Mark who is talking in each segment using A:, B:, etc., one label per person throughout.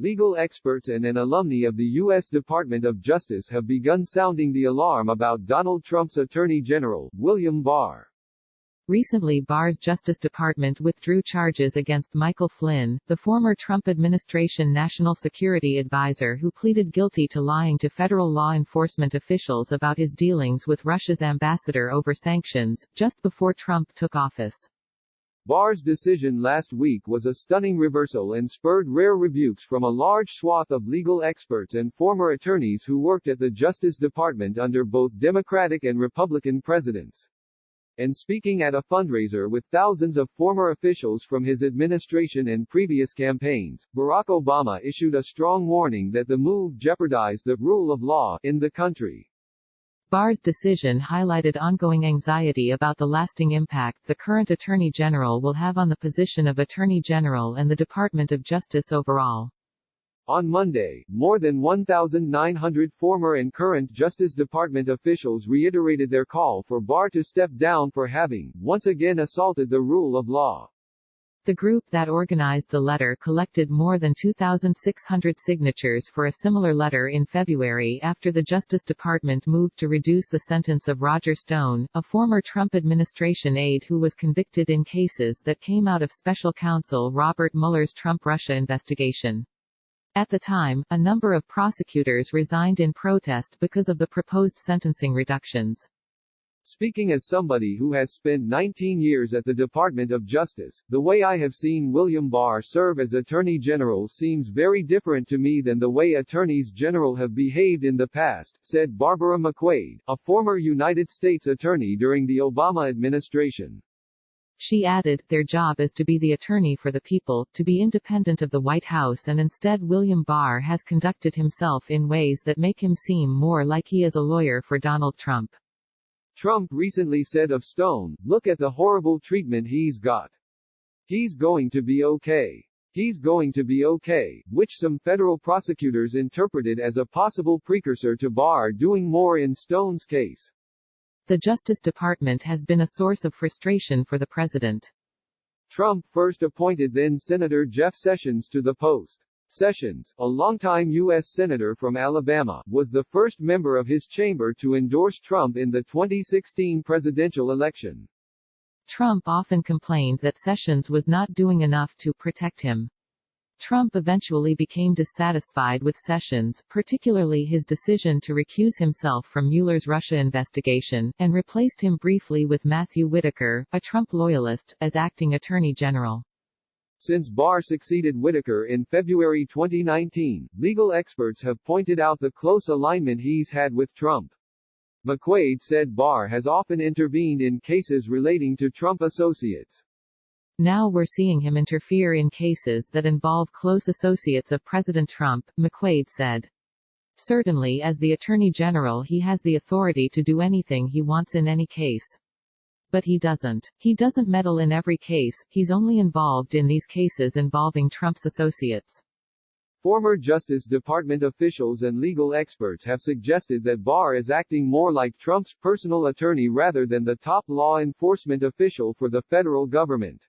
A: legal experts and an alumni of the U.S. Department of Justice have begun sounding the alarm about Donald Trump's Attorney General, William Barr.
B: Recently, Barr's Justice Department withdrew charges against Michael Flynn, the former Trump administration national security advisor who pleaded guilty to lying to federal law enforcement officials about his dealings with Russia's ambassador over sanctions, just before Trump took office.
A: Barr's decision last week was a stunning reversal and spurred rare rebukes from a large swath of legal experts and former attorneys who worked at the Justice Department under both Democratic and Republican presidents. And speaking at a fundraiser with thousands of former officials from his administration and previous campaigns, Barack Obama issued a strong warning that the move jeopardized the rule of law in the country.
B: Barr's decision highlighted ongoing anxiety about the lasting impact the current Attorney General will have on the position of Attorney General and the Department of Justice overall.
A: On Monday, more than 1,900 former and current Justice Department officials reiterated their call for Barr to step down for having, once again, assaulted the rule of law.
B: The group that organized the letter collected more than 2,600 signatures for a similar letter in February after the Justice Department moved to reduce the sentence of Roger Stone, a former Trump administration aide who was convicted in cases that came out of special counsel Robert Mueller's Trump-Russia investigation. At the time, a number of prosecutors resigned in protest because of the proposed sentencing reductions.
A: Speaking as somebody who has spent 19 years at the Department of Justice, the way I have seen William Barr serve as Attorney General seems very different to me than the way Attorneys General have behaved in the past, said Barbara McQuaid, a former United States attorney during the Obama administration.
B: She added, their job is to be the attorney for the people, to be independent of the White House, and instead William Barr has conducted himself in ways that make him seem more like he is a lawyer for Donald Trump.
A: Trump recently said of Stone, "Look at the horrible treatment he's got. He's going to be okay. He's going to be okay," which some federal prosecutors interpreted as a possible precursor to Barr doing more in Stone's case.
B: The Justice Department has been a source of frustration for the president.
A: Trump first appointed then-Senator Jeff Sessions to the post. Sessions, a longtime U.S. Senator from Alabama, was the first member of his chamber to endorse Trump in the 2016 presidential election.
B: Trump often complained that Sessions was not doing enough to protect him. Trump eventually became dissatisfied with Sessions, particularly his decision to recuse himself from Mueller's Russia investigation, and replaced him briefly with Matthew Whitaker, a Trump loyalist, as acting Attorney General.
A: Since Barr succeeded Whitaker in February 2019, legal experts have pointed out the close alignment he's had with Trump. McQuaid said Barr has often intervened in cases relating to Trump associates.
B: Now we're seeing him interfere in cases that involve close associates of President Trump, McQuaid said. Certainly as the Attorney General he has the authority to do anything he wants in any case. But he doesn't. He doesn't meddle in every case, he's only involved in these cases involving Trump's associates.
A: Former Justice Department officials and legal experts have suggested that Barr is acting more like Trump's personal attorney rather than the top law enforcement official for the federal government.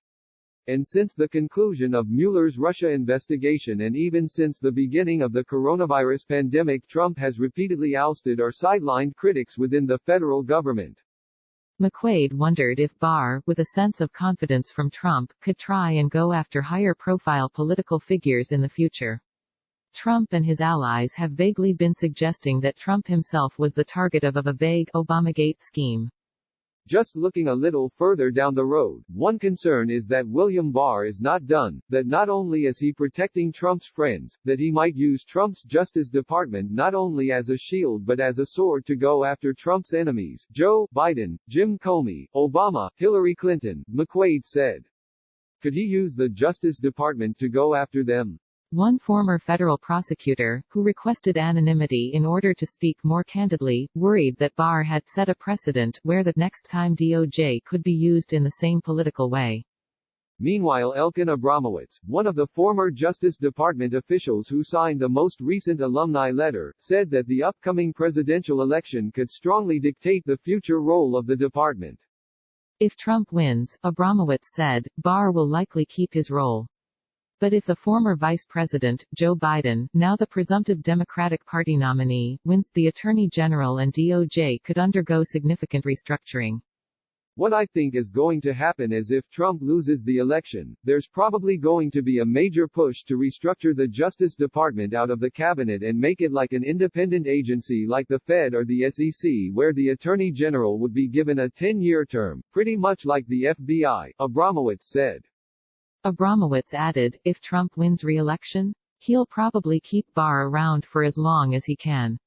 A: And since the conclusion of Mueller's Russia investigation and even since the beginning of the coronavirus pandemic, Trump has repeatedly ousted or sidelined critics within the federal government.
B: McQuaid wondered if Barr, with a sense of confidence from Trump, could try and go after higher-profile political figures in the future. Trump and his allies have vaguely been suggesting that Trump himself was the target of a vague Obamagate scheme.
A: Just looking a little further down the road, one concern is that William Barr is not done, that not only is he protecting Trump's friends, that he might use Trump's Justice Department not only as a shield but as a sword to go after Trump's enemies, Joe Biden, Jim Comey, Obama, Hillary Clinton, McQuaid said. Could he use the Justice Department to go after them?
B: One former federal prosecutor, who requested anonymity in order to speak more candidly, worried that Barr had set a precedent where the next time DOJ could be used in the same political way.
A: Meanwhile, Elkin Abramowitz, one of the former Justice Department officials who signed the most recent alumni letter, said that the upcoming presidential election could strongly dictate the future role of the department. If Trump wins, Abramowitz said, Barr will likely keep his role.
B: But if the former Vice President, Joe Biden, now the presumptive Democratic Party nominee, wins, the Attorney General and DOJ could undergo significant restructuring.
A: What I think is going to happen is if Trump loses the election, there's probably going to be a major push to restructure the Justice Department out of the cabinet and make it like an independent agency like the Fed or the SEC, where the Attorney General would be given a 10-year term, pretty much like the FBI, Abramowitz said.
B: Abramowitz added, if Trump wins re-election, he'll probably keep Barr around for as long as he can.